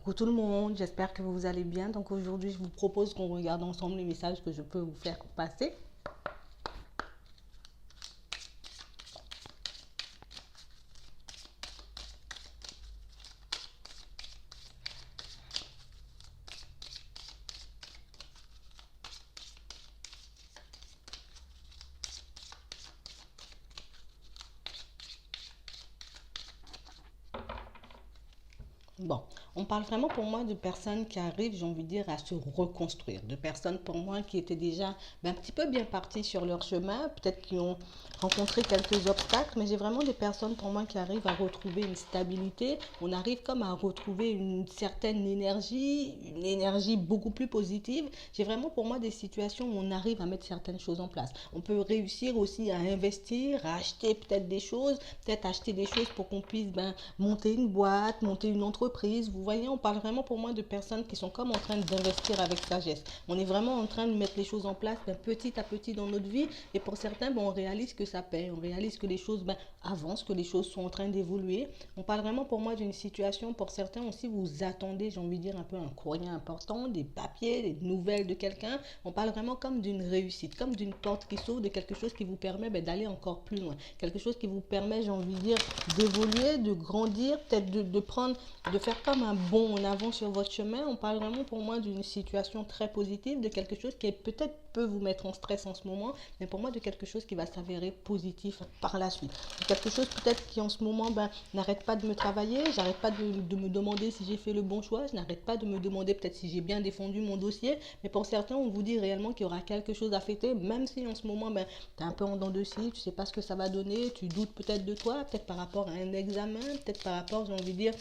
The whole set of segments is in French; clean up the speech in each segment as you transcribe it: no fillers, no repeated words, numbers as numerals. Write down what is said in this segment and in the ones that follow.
Coucou tout le monde, j'espère que vous allez bien. Donc aujourd'hui, je vous propose qu'on regarde ensemble les messages que je peux vous faire passer. Bon, on parle vraiment pour moi de personnes qui arrivent, j'ai envie de dire, à se reconstruire. De personnes pour moi qui étaient déjà un petit peu bien parties sur leur chemin, peut-être qui ont rencontré quelques obstacles, mais j'ai vraiment des personnes pour moi qui arrivent à retrouver une stabilité. On arrive comme à retrouver une certaine énergie, une énergie beaucoup plus positive. J'ai vraiment pour moi des situations où on arrive à mettre certaines choses en place. On peut réussir aussi à investir, à acheter peut-être acheter des choses pour qu'on puisse monter une boîte, monter une entreprise. Vous voyez, on parle vraiment pour moi de personnes qui sont comme en train d'investir avec sagesse. On est vraiment en train de mettre les choses en place petit à petit dans notre vie. Et pour certains, on réalise que ça paye. On réalise que les choses avancent, que les choses sont en train d'évoluer. On parle vraiment pour moi d'une situation, pour certains aussi, vous attendez, j'ai envie de dire, un peu un courrier important, des papiers, des nouvelles de quelqu'un. On parle vraiment comme d'une réussite, comme d'une porte qui s'ouvre, de quelque chose qui vous permet d'aller encore plus loin. Quelque chose qui vous permet, j'ai envie de dire, d'évoluer, de grandir, peut-être de prendre, de faire comme un bond en avant sur votre chemin. On parle vraiment pour moi d'une situation très positive, de quelque chose qui peut-être peut vous mettre en stress en ce moment, mais pour moi de quelque chose qui va s'avérer positif par la suite. De quelque chose peut-être qui en ce moment n'arrête pas de me travailler, j'arrête pas de me demander si j'ai fait le bon choix, je n'arrête pas de me demander peut-être si j'ai bien défendu mon dossier, mais pour certains on vous dit réellement qu'il y aura quelque chose à fêter, même si en ce moment tu es un peu en dents de scie, tu sais pas ce que ça va donner, tu doutes peut-être de toi, peut-être par rapport à un examen, peut-être par rapport, j'ai envie de dire,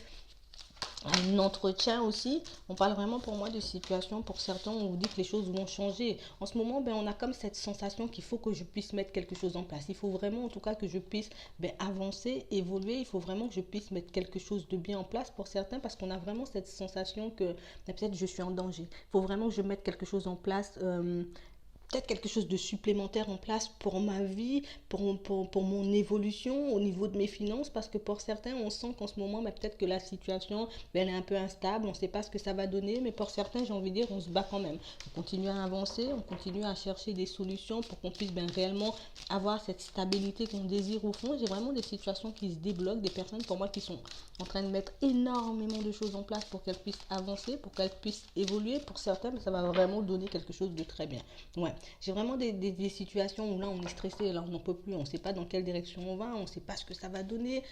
un entretien aussi. On parle vraiment pour moi de situation. Pour certains, on vous dit que les choses vont changer. En ce moment, on a comme cette sensation qu'il faut que je puisse mettre quelque chose en place. Il faut vraiment, en tout cas, que je puisse avancer, évoluer. Il faut vraiment que je puisse mettre quelque chose de bien en place pour certains parce qu'on a vraiment cette sensation que peut-être je suis en danger. Il faut vraiment que je mette quelque chose en place. Peut-être quelque chose de supplémentaire en place pour ma vie, pour mon évolution au niveau de mes finances, parce que pour certains, on sent qu'en ce moment, peut-être que la situation, elle est un peu instable, on ne sait pas ce que ça va donner, mais pour certains, j'ai envie de dire, on se bat quand même. On continue à avancer, on continue à chercher des solutions pour qu'on puisse réellement avoir cette stabilité qu'on désire au fond. J'ai vraiment des situations qui se débloquent, des personnes pour moi qui sont en train de mettre énormément de choses en place pour qu'elles puissent avancer, pour qu'elles puissent évoluer. Pour certains, ça va vraiment donner quelque chose de très bien. Ouais, j'ai vraiment des situations où là on est stressé, là on n'en peut plus, on ne sait pas dans quelle direction on va, on ne sait pas ce que ça va donner.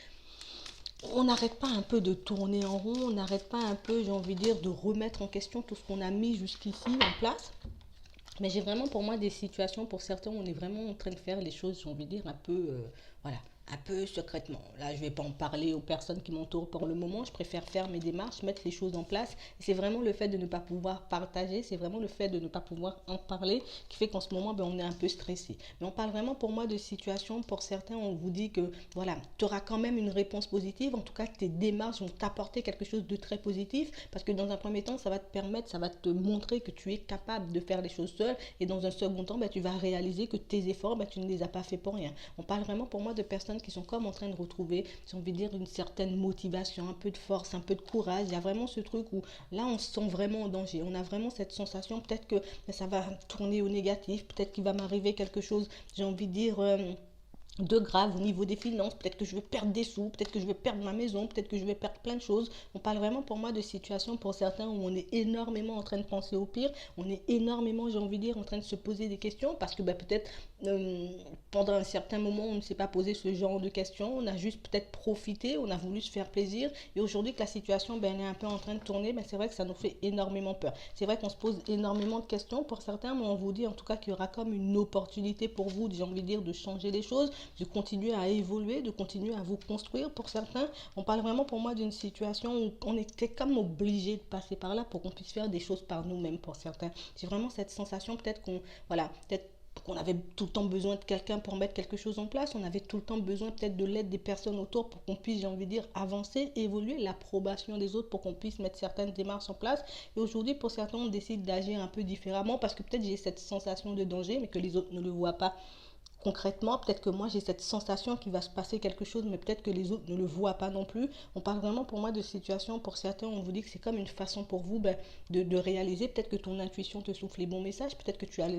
On n'arrête pas un peu de tourner en rond, on n'arrête pas un peu, j'ai envie de dire, de remettre en question tout ce qu'on a mis jusqu'ici en place. Mais j'ai vraiment pour moi des situations, pour certains, on est vraiment en train de faire les choses, j'ai envie de dire, un peu, voilà, un peu secrètement. Là, je ne vais pas en parler aux personnes qui m'entourent pour le moment. Je préfère faire mes démarches, mettre les choses en place. Et c'est vraiment le fait de ne pas pouvoir partager, c'est vraiment le fait de ne pas pouvoir en parler qui fait qu'en ce moment, on est un peu stressé. Mais on parle vraiment pour moi de situations. Pour certains, on vous dit que, voilà, tu auras quand même une réponse positive. En tout cas, tes démarches vont t'apporter quelque chose de très positif. Parce que dans un premier temps, ça va te permettre, ça va te montrer que tu es capable de faire les choses seul. Et dans un second temps, tu vas réaliser que tes efforts, tu ne les as pas fait pour rien. On parle vraiment pour moi de personnes qui sont comme en train de retrouver, j'ai envie de dire, une certaine motivation, un peu de force, un peu de courage. Il y a vraiment ce truc où là, on se sent vraiment en danger. On a vraiment cette sensation, peut-être que ça va tourner au négatif, peut-être qu'il va m'arriver quelque chose, j'ai envie de dire, de grave au niveau des finances, peut-être que je vais perdre des sous, peut-être que je vais perdre ma maison, peut-être que je vais perdre plein de choses. On parle vraiment pour moi de situations pour certains où on est énormément en train de penser au pire, on est énormément, j'ai envie de dire, en train de se poser des questions parce que peut-être euh, pendant un certain moment on ne s'est pas posé ce genre de questions, on a juste peut-être profité, on a voulu se faire plaisir et aujourd'hui que la situation elle est un peu en train de tourner, c'est vrai que ça nous fait énormément peur. C'est vrai qu'on se pose énormément de questions pour certains, mais on vous dit en tout cas qu'il y aura comme une opportunité pour vous, j'ai envie de dire, de changer les choses, de continuer à évoluer, de continuer à vous construire. Pour certains, on parle vraiment pour moi d'une situation où on était comme obligé de passer par là pour qu'on puisse faire des choses par nous-mêmes pour certains. J'ai vraiment cette sensation peut-être qu'on, voilà, peut-être qu'on avait tout le temps besoin de quelqu'un pour mettre quelque chose en place, on avait tout le temps besoin peut-être de l'aide des personnes autour pour qu'on puisse, j'ai envie de dire, avancer, évoluer, l'approbation des autres pour qu'on puisse mettre certaines démarches en place. Et aujourd'hui, pour certains, on décide d'agir un peu différemment parce que peut-être j'ai cette sensation de danger, mais que les autres ne le voient pas concrètement, peut-être que moi j'ai cette sensation qu'il va se passer quelque chose, mais peut-être que les autres ne le voient pas non plus. On parle vraiment pour moi de situation, pour certains, on vous dit que c'est comme une façon pour vous de réaliser, peut-être que ton intuition te souffle les bons messages, peut-être que tu as,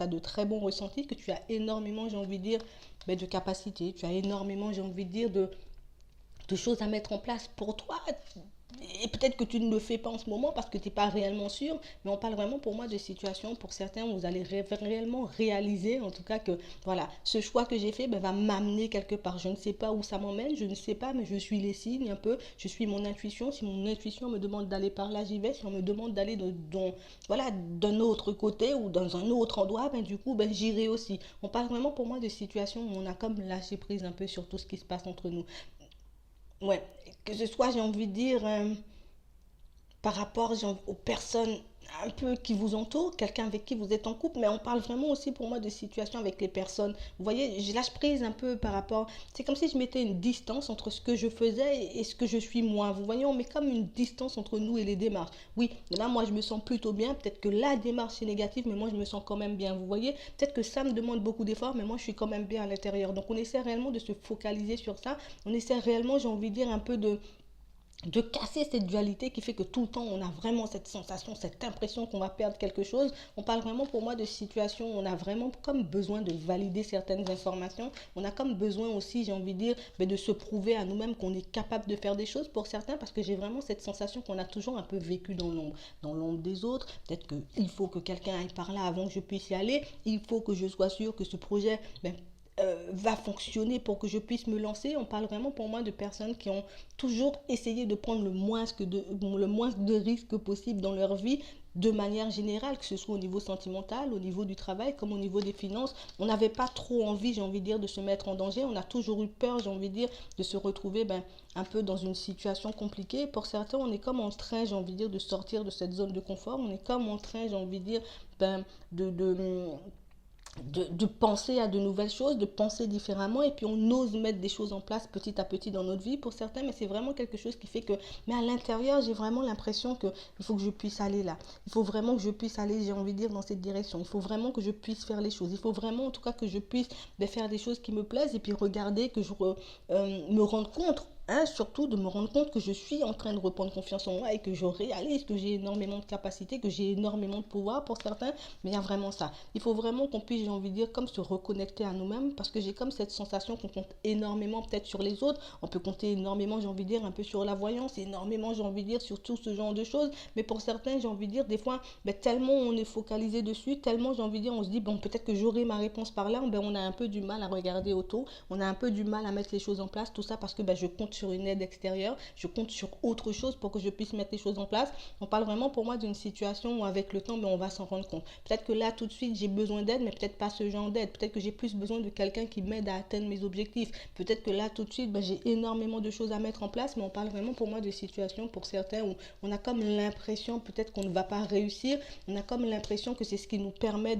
de très bons ressentis, que tu as énormément, j'ai envie de dire, de capacités, tu as énormément, j'ai envie de dire, de choses à mettre en place pour toi. Et peut-être que tu ne le fais pas en ce moment parce que tu n'es pas réellement sûr, mais on parle vraiment pour moi de situations, pour certains, où vous allez réellement réaliser, en tout cas que, voilà, ce choix que j'ai fait va m'amener quelque part. Je ne sais pas où ça m'emmène, je ne sais pas, mais je suis les signes un peu, je suis mon intuition. Si mon intuition me demande d'aller par là, j'y vais. Si on me demande d'aller voilà, d'un autre côté ou dans un autre endroit, du coup, j'irai aussi. On parle vraiment pour moi de situations où on a comme lâché prise un peu sur tout ce qui se passe entre nous. Ouais, que ce soit, j'ai envie de dire, par rapport aux personnes un peu qui vous entourent, quelqu'un avec qui vous êtes en couple, mais on parle vraiment aussi pour moi de situations avec les personnes. Vous voyez, je lâche prise un peu par rapport. C'est comme si je mettais une distance entre ce que je faisais et ce que je suis moi. Vous voyez, on met comme une distance entre nous et les démarches. Oui, là, moi, je me sens plutôt bien. Peut-être que la démarche est négative, mais moi, je me sens quand même bien. Vous voyez, peut-être que ça me demande beaucoup d'efforts, mais moi, je suis quand même bien à l'intérieur. Donc, on essaie réellement de se focaliser sur ça. On essaie réellement, j'ai envie de dire, un peu de casser cette dualité qui fait que tout le temps on a vraiment cette sensation, cette impression qu'on va perdre quelque chose. On parle vraiment pour moi de situations où on a vraiment comme besoin de valider certaines informations. On a comme besoin aussi, j'ai envie de dire, de se prouver à nous-mêmes qu'on est capable de faire des choses pour certains, parce que j'ai vraiment cette sensation qu'on a toujours un peu vécu dans l'ombre des autres. Peut-être qu'il faut que quelqu'un aille par là avant que je puisse y aller. Il faut que je sois sûr que ce projet va fonctionner pour que je puisse me lancer. On parle vraiment pour moi de personnes qui ont toujours essayé de prendre le moins de risques possible dans leur vie, de manière générale, que ce soit au niveau sentimental, au niveau du travail, comme au niveau des finances. On n'avait pas trop envie, j'ai envie de dire, de se mettre en danger. On a toujours eu peur, j'ai envie de dire, de se retrouver un peu dans une situation compliquée. Pour certains, on est comme en train, j'ai envie de dire, de sortir de cette zone de confort. On est comme en train, j'ai envie de dire, de penser à de nouvelles choses, de penser différemment, et puis on ose mettre des choses en place petit à petit dans notre vie pour certains, mais c'est vraiment quelque chose qui fait que, mais à l'intérieur, j'ai vraiment l'impression que il faut que je puisse aller là, il faut vraiment que je puisse aller, j'ai envie de dire, dans cette direction, il faut vraiment que je puisse faire les choses, il faut vraiment en tout cas que je puisse faire des choses qui me plaisent, et puis regarder, que je me rende compte, hein, surtout de me rendre compte que je suis en train de reprendre confiance en moi et que je réalise que j'ai énormément de capacités, que j'ai énormément de pouvoir pour certains, mais il y a vraiment ça. Il faut vraiment qu'on puisse, j'ai envie de dire, comme se reconnecter à nous-mêmes, parce que j'ai comme cette sensation qu'on compte énormément peut-être sur les autres. On peut compter énormément, j'ai envie de dire, un peu sur la voyance, énormément, j'ai envie de dire, sur tout ce genre de choses. Mais pour certains, j'ai envie de dire, des fois, tellement on est focalisé dessus, tellement, j'ai envie de dire, on se dit, bon, peut-être que j'aurai ma réponse par là, on a un peu du mal à regarder autour, on a un peu du mal à mettre les choses en place, tout ça parce que je compte sur une aide extérieure, je compte sur autre chose pour que je puisse mettre les choses en place. On parle vraiment pour moi d'une situation où avec le temps, on va s'en rendre compte. Peut-être que là, tout de suite, j'ai besoin d'aide, mais peut-être pas ce genre d'aide. Peut-être que j'ai plus besoin de quelqu'un qui m'aide à atteindre mes objectifs. Peut-être que là, tout de suite, j'ai énormément de choses à mettre en place, mais on parle vraiment pour moi de situations pour certains où on a comme l'impression peut-être qu'on ne va pas réussir. On a comme l'impression que c'est ce qui nous permet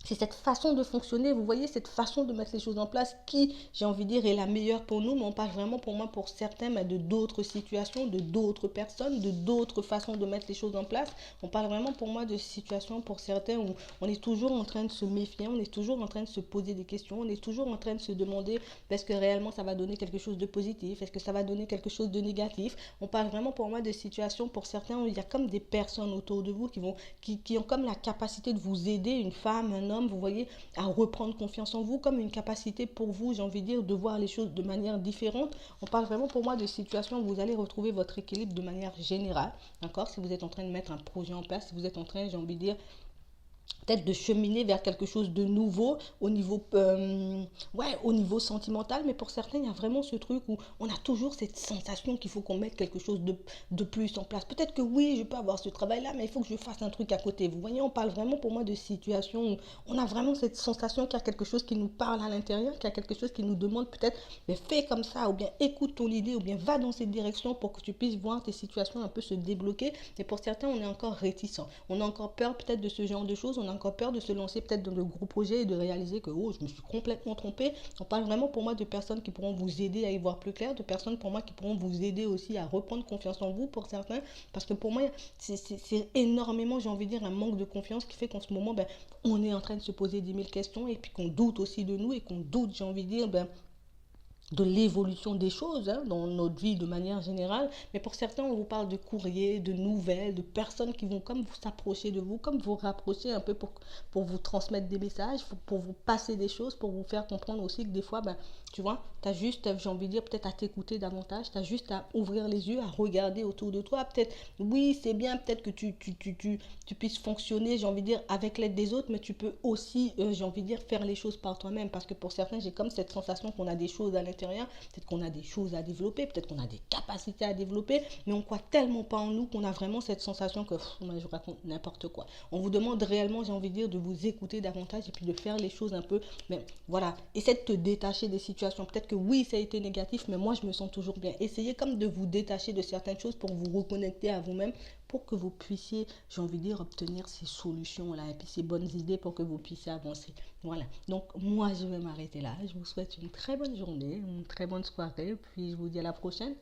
c'est cette façon de fonctionner, vous voyez, cette façon de mettre les choses en place qui, j'ai envie de dire, est la meilleure pour nous, mais on parle vraiment pour moi, pour certains, de d'autres situations, de d'autres personnes, de d'autres façons de mettre les choses en place. On parle vraiment pour moi de situations pour certains où on est toujours en train de se méfier, on est toujours en train de se poser des questions, on est toujours en train de se demander est-ce que réellement ça va donner quelque chose de positif, est-ce que ça va donner quelque chose de négatif. On parle vraiment pour moi de situations pour certains où il y a comme des personnes autour de vous qui ont comme la capacité de vous aider, une femme, un homme, vous voyez, à reprendre confiance en vous, comme une capacité pour vous, j'ai envie de dire, de voir les choses de manière différente. On parle vraiment pour moi de situations où vous allez retrouver votre équilibre de manière générale, d'accord? Si vous êtes en train de mettre un projet en place, si vous êtes en train, j'ai envie de dire, peut-être de cheminer vers quelque chose de nouveau au niveau sentimental, mais pour certains il y a vraiment ce truc où on a toujours cette sensation qu'il faut qu'on mette quelque chose de plus en place. Peut-être que oui, je peux avoir ce travail là, mais il faut que je fasse un truc à côté. Vous voyez, on parle vraiment pour moi de situations où on a vraiment cette sensation qu'il y a quelque chose qui nous parle à l'intérieur, qu'il y a quelque chose qui nous demande peut-être mais fais comme ça, ou bien écoute ton idée, ou bien va dans cette direction pour que tu puisses voir tes situations un peu se débloquer. Mais pour certains on est encore réticents, on a encore peur peut-être de ce genre de choses. choses, on a encore peur de se lancer peut-être dans de gros projets et de réaliser que oh, je me suis complètement trompée. On parle vraiment pour moi de personnes qui pourront vous aider à y voir plus clair, de personnes pour moi qui pourront vous aider aussi à reprendre confiance en vous pour certains, parce que pour moi, c'est énormément, j'ai envie de dire, un manque de confiance qui fait qu'en ce moment, ben, on est en train de se poser 10 000 questions et puis qu'on doute aussi de nous et qu'on doute, j'ai envie de dire, ben, de l'évolution des choses hein, dans notre vie de manière générale. Mais pour certains, on vous parle de courriers, de nouvelles, de personnes qui vont comme vous s'approcher de vous, comme vous rapprocher un peu pour vous transmettre des messages, pour vous passer des choses, pour vous faire comprendre aussi que des fois, ben, tu vois, tu as juste, j'ai envie de dire, peut-être à t'écouter davantage, tu as juste à ouvrir les yeux, à regarder autour de toi. Peut-être, oui, c'est bien, peut-être que tu puisses fonctionner, j'ai envie de dire, avec l'aide des autres, mais tu peux aussi, j'ai envie de dire, faire les choses par toi-même. Parce que pour certains, j'ai comme cette sensation qu'on a des choses à l'intérieur, peut-être qu'on a des choses à développer, peut-être qu'on a des capacités à développer, mais on croit tellement pas en nous qu'on a vraiment cette sensation que moi, je raconte n'importe quoi. On vous demande réellement, j'ai envie de dire, de vous écouter davantage et puis de faire les choses un peu, mais voilà, essaie de te détacher des situations. Peut-être que oui, ça a été négatif, mais moi, je me sens toujours bien. Essayez comme de vous détacher de certaines choses pour vous reconnecter à vous-même, pour que vous puissiez, j'ai envie de dire, obtenir ces solutions-là et puis ces bonnes idées pour que vous puissiez avancer. Voilà. Donc, moi, je vais m'arrêter là. Je vous souhaite une très bonne journée, une très bonne soirée, puis je vous dis à la prochaine.